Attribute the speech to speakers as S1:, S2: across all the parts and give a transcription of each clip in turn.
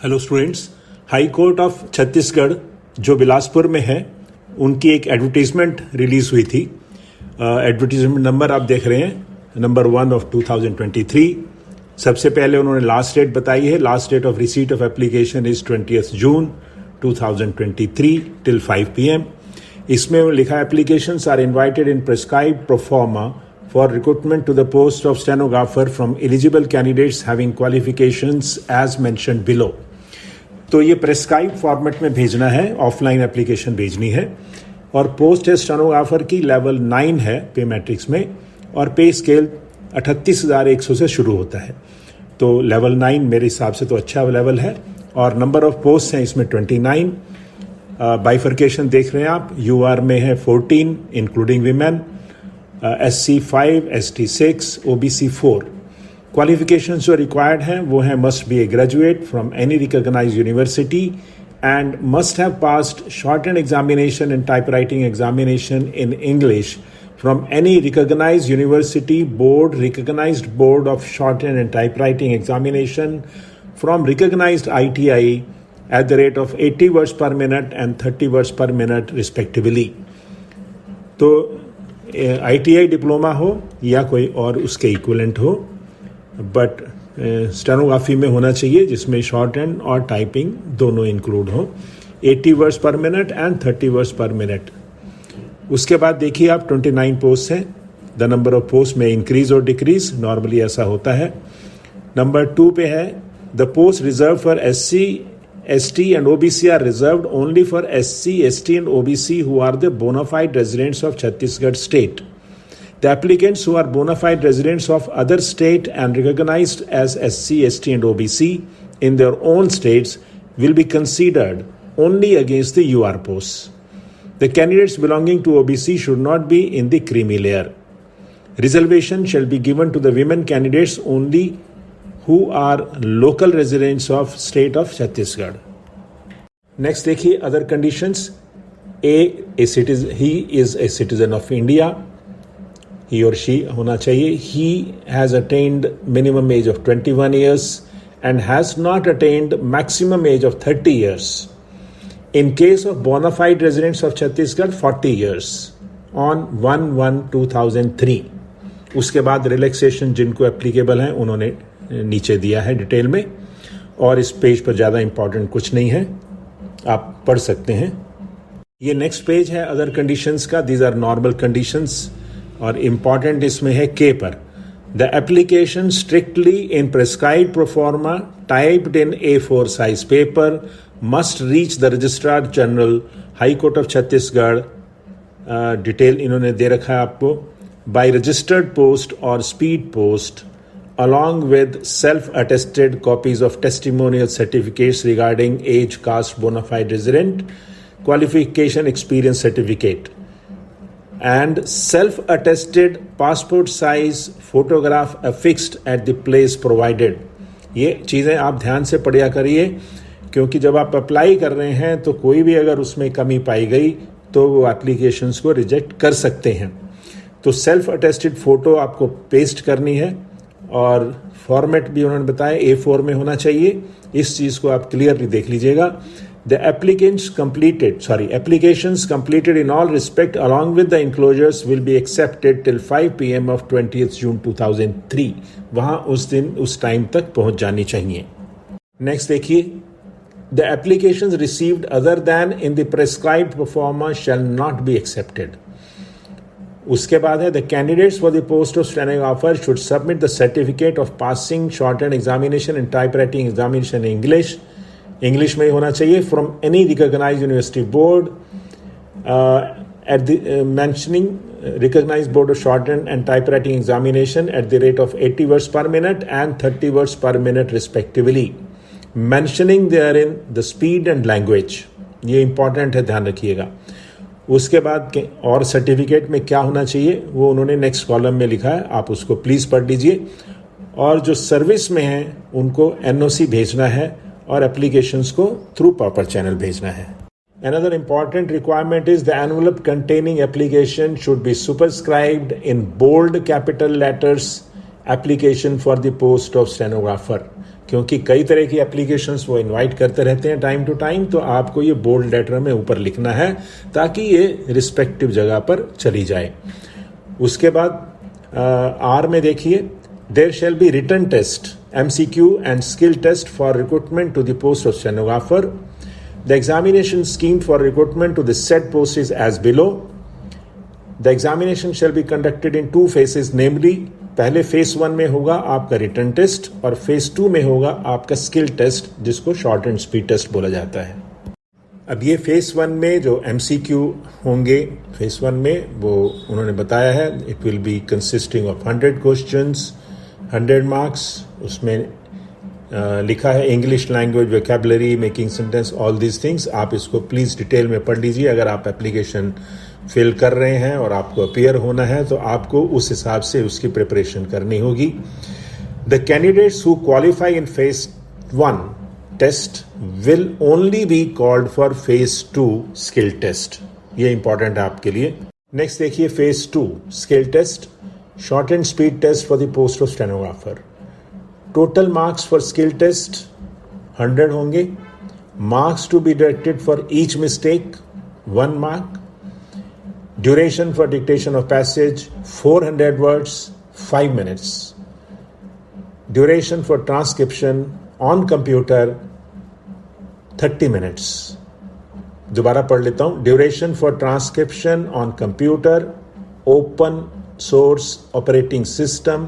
S1: Hello students, high court of Chhattisgarh जो बिलासपुर में है उनकी एक एडवर्टीजमेंट रिलीज हुई थी। एडवर्टीजमेंट नंबर आप देख रहे हैं, नंबर 1 ऑफ 2023। सबसे पहले उन्होंने लास्ट डेट बताई है। Last date of receipt of application is 20 June 2023 till 5 PM। इसमें लिखा applications are invited in prescribed proforma for recruitment to the post of stenographer from eligible candidates having qualifications as mentioned below। तो ये prescribe format में भेजना है, offline application भेजनी है। और पोस्ट है स्टेनोग्राफर की, लेवल 9 है पे मैट्रिक्स में, और पे स्केल 38,100 से शुरू होता है। तो लेवल 9 मेरे हिसाब से तो अच्छा लेवल है। और नंबर ऑफ पोस्ट हैं इसमें 29। बाइफर्केशन देख रहे हैं आप, UR में है 14 including women, SC 5, ST 6, OBC 4। Qualifications जो रिक्वायर्ड हैं वो हैं must be a graduate from any recognised university and must have passed short and examination and type writing examination in English from any recognised university board, recognised board of short and type writing examination from recognised ITI at the rate of 80 words per minute and 30 words per minute respectively। तो ITI diploma हो या कोई और उसके equivalent हो, but stenography में होना चाहिए जिसमें शॉर्ट हैंड और टाइपिंग दोनों इंक्लूड हो। 80 words per minute and 30 words per minute. उसके बाद देखिए आप 29 पोस्ट हैं। द नंबर ऑफ पोस्ट में इंक्रीज और डिक्रीज, नॉर्मली ऐसा होता है। नंबर 2 पे है the post reserve for SC, ST and OBC are reserved only for SC, ST and OBC who are the bona fide residents of Chhattisgarh state. The applicants who are bona fide residents of other state and recognized as SC, ST and OBC in their own states will be considered only against the UR posts. The candidates belonging to OBC should not be in the creamy layer. Reservation shall be given to the women candidates only who are local residents of state of Chhattisgarh। Next देखिए other conditions। he is a citizen of India, he or she होना चाहिए। He has attained minimum age of 21 years and has not attained maximum age of 30 years। In case of bona fide residents of Chhattisgarh, 40 years on 1/1/2003। उसके बाद relaxation जिनको applicable हैं उन्होंने नीचे दिया है डिटेल में, और इस पेज पर ज़्यादा इंपॉर्टेंट कुछ नहीं है, आप पढ़ सकते हैं। ये नेक्स्ट पेज है अदर कंडीशंस का। दीज आर नॉर्मल कंडीशंस, और इम्पॉर्टेंट इसमें है के पर। The application strictly in prescribed proforma typed in A4 size paper must reach the registrar general high court of Chhattisgarh. Detail इन्होंने दे रखा है आपको। बाय रजिस्टर्ड पोस्ट और speed post along with self-attested copies of testimonial certificates regarding age, caste, bona fide resident, qualification, experience certificate, and self-attested passport size photograph affixed at the place provided। ये चीज़ें आप ध्यान से पढ़िया करिए, क्योंकि जब आप अप्लाई कर रहे हैं तो कोई भी अगर उसमें कमी पाई गई तो वो एप्लीकेशंस को रिजेक्ट कर सकते हैं। तो सेल्फ अटेस्टेड फ़ोटो आपको पेस्ट करनी है, और फॉर्मेट भी उन्होंने बताया A4 में होना चाहिए। इस चीज़ को आप क्लियरली देख लीजिएगा। The applications completed in all respect along with the enclosures will be accepted till 5 PM of 20 जून 2003। वहाँ उस दिन उस टाइम तक पहुँच जानी चाहिए। नेक्स्ट देखिए, the applications received other than in the prescribed proforma shall not be accepted. उसके बाद है the candidates for the post of stenographer should submit the certificate of passing short hand examination and type writing examination in English में होना चाहिए from any recognised university board at the mentioning recognised board of short hand and type writing examination at the rate of 80 words per minute and 30 words per minute respectively, mentioning there in the speed and language. ये important है, ध्यान रखिएगा। उसके बाद और certificate में क्या होना चाहिए वो उन्होंने नेक्स्ट कॉलम में लिखा है, आप उसको प्लीज़ पढ़ लीजिए। और जो सर्विस में हैं उनको NOC भेजना है और एप्लीकेशंस को थ्रू प्रॉपर चैनल भेजना है। Another important requirement is the envelope containing application should be superscribed in bold capital letters, application for the post of stenographer। क्योंकि कई तरह की एप्लीकेशंस वो इनवाइट करते रहते हैं टाइम टू टाइम, तो आपको ये बोल्ड लेटर में ऊपर लिखना है ताकि ये रिस्पेक्टिव जगह पर चली जाए। उसके बाद आर में देखिए, there shall be written test, MCQ and skill test for recruitment to the post of stenographer. The examination scheme for recruitment to the set post is as below. The examination shall be conducted in 2 phases, namely पहले phase 1 में होगा आपका written test और phase 2 में होगा आपका skill test, जिसको short and speed test बोला जाता है। अब ये फेज 1 में जो MCQ होंगे फेज 1 में, वो उन्होंने बताया है, it will be consisting of 100 questions, 100 marks. उसमें लिखा है English language, vocabulary, making sentence, all these things. आप इसको प्लीज डिटेल में पढ़ लीजिए। अगर आप एप्लीकेशन फिल कर रहे हैं और आपको अपीयर होना है तो आपको उस हिसाब से उसकी प्रिपरेशन करनी होगी। The candidates who qualify in phase 1 test will only be called for phase 2 skill test. ये इंपॉर्टेंट है आपके लिए। नेक्स्ट देखिए phase 2 skill test, short and speed test for the post of stenographer. Total marks for skill test 100 होंगे। Marks to be deducted for each mistake 1 mark। Duration for dictation of passage 400 words, 5 minutes. Duration for transcription on computer 30 minutes. दोबारा पढ़ लेता हूं। Duration for transcription on computer, open source operating system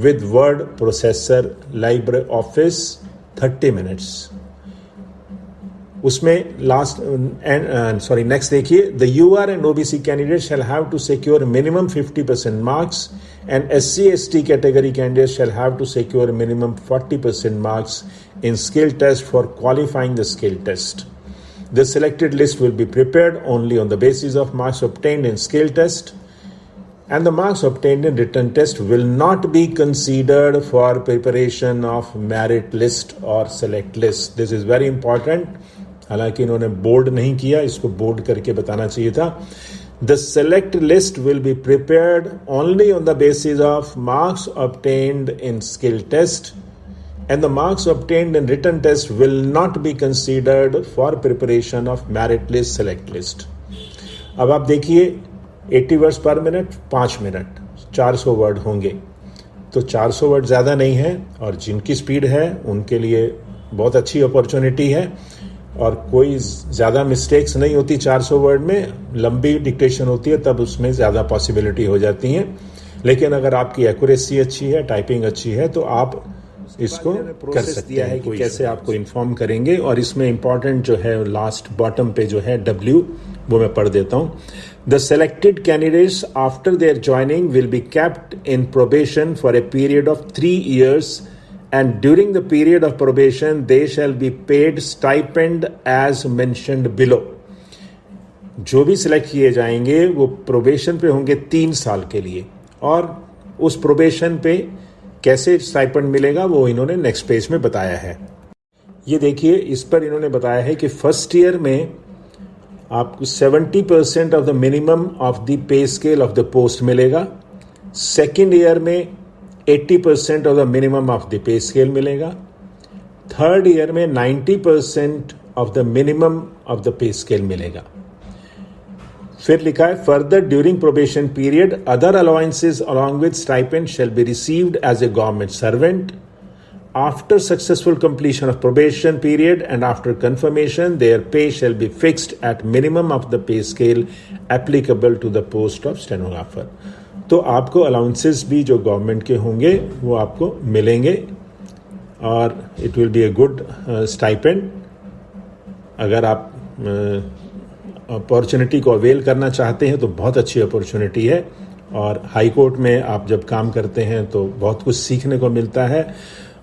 S1: with word processor, LibreOffice 30 minutes. उसमें next देखिए, the UR and OBC candidate shall have to secure minimum 50% marks and SC/ST category candidate shall have to secure minimum 40% marks in skill test for qualifying the skill test. The selected list will be prepared only on the basis of marks obtained in skill test and the marks obtained in written test will not be considered for preparation of merit list or select list. This is very important. हालांकि इन्होंने board नहीं किया, इसको board करके बताना चाहिए था। The select list will be prepared only on the basis of marks obtained in skill test and the marks obtained in written test will not be considered for preparation of merit list, select list. अब आप देखिए 80 words per minute, 5 minute, 400 word होंगे। तो 400 word ज़्यादा नहीं है और जिनकी स्पीड है उनके लिए बहुत अच्छी अपॉर्चुनिटी है और कोई ज़्यादा मिस्टेक्स नहीं होती 400 वर्ड में। लंबी डिक्टेशन होती है तब उसमें ज़्यादा पॉसिबिलिटी हो जाती हैं, लेकिन अगर आपकी एक्यूरेसी अच्छी है, टाइपिंग अच्छी है, तो आप इसको कर सकते हैं कि कैसे आपको इन्फॉर्म करेंगे। और इसमें इंपॉर्टेंट जो है लास्ट बॉटम पे जो है W, वो मैं पढ़ देता हूँ। The selected candidates after their joining will be kept in probation for a period of 3 years and during the period of probation they shall be paid stipend as mentioned below. जो भी select किए जाएंगे वो probation पे होंगे 3 साल के लिए और उस प्रोबेशन पे कैसे स्टाइपेंड मिलेगा वो इन्होंने नेक्स्ट पेज में बताया है। ये देखिए, इस पर इन्होंने बताया है कि फर्स्ट ईयर में आपको 70% of the minimum of the pay scale of the post मिलेगा। सेकेंड ईयर में 80% of the minimum of the pay scale मिलेगा। थर्ड ईयर में 90% of the minimum of the pay scale मिलेगा। फिर लिखा है, further during probation period other allowances along with stipend shall be received as a government servant. After successful completion of probation period and after confirmation, their pay shall be fixed at minimum of the pay scale applicable to the post of stenographer. तो आपको allowances भी जो government के होंगे वो आपको मिलेंगे और it will be a good stipend. अगर आप अपॉर्चुनिटी को अवेल करना चाहते हैं तो बहुत अच्छी अपॉर्चुनिटी है और हाई कोर्ट में आप जब काम करते हैं तो बहुत कुछ सीखने को मिलता है।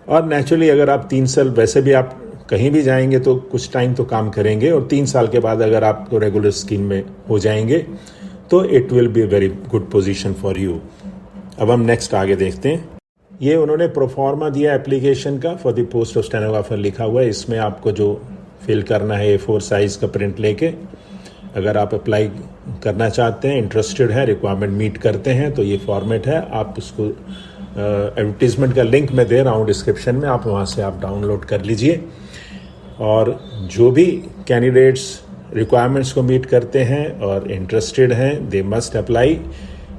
S1: और नेचुरली अगर आप 3 साल वैसे भी आप कहीं भी जाएंगे तो कुछ टाइम तो काम करेंगे और 3 साल के बाद अगर आप तो रेगुलर स्कीम में हो जाएंगे तो it will be very good position for you. अब हम नेक्स्ट आगे देखते हैं। ये उन्होंने प्रोफॉर्मा दिया एप्लीकेशन का for the post of stenographer लिखा हुआ है। इसमें आपको जो फिल करना है A4 साइज का प्रिंट लेके, अगर आप अप्लाई करना चाहते हैं, इंटरेस्टेड है, रिक्वायरमेंट मीट करते हैं तो ये फॉर्मेट है, आप उसको एडवर्टीजमेंट का लिंक मैं दे रहा हूँ डिस्क्रिप्शन में, आप वहाँ से आप डाउनलोड कर लीजिए। और जो भी कैंडिडेट्स रिक्वायरमेंट्स को मीट करते हैं और इंटरेस्टेड हैं, दे मस्ट अप्लाई,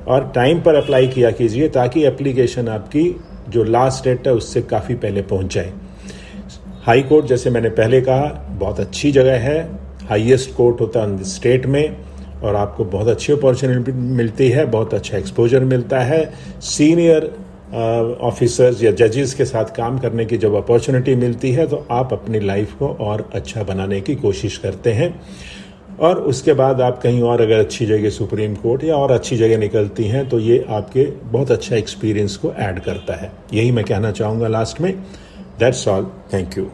S1: और टाइम पर अप्लाई किया कीजिए ताकि एप्लीकेशन आपकी जो लास्ट डेट है उससे काफ़ी पहले पहुंच जाए। हाई कोर्ट, जैसे मैंने पहले कहा, बहुत अच्छी जगह है, हाईएस्ट कोर्ट होता है स्टेट में, और आपको बहुत अच्छी अपॉर्चुनिटी मिलती है, बहुत अच्छा एक्सपोजर मिलता है। सीनियर ऑफिसर्स या जजेस के साथ काम करने की जब अपॉर्चुनिटी मिलती है तो आप अपनी लाइफ को और अच्छा बनाने की कोशिश करते हैं, और उसके बाद आप कहीं और अगर अच्छी जगह सुप्रीम कोर्ट या और अच्छी जगह निकलती हैं तो ये आपके बहुत अच्छा एक्सपीरियंस को ऐड करता है। यही मैं कहना चाहूँगा लास्ट में। That's all, thank you.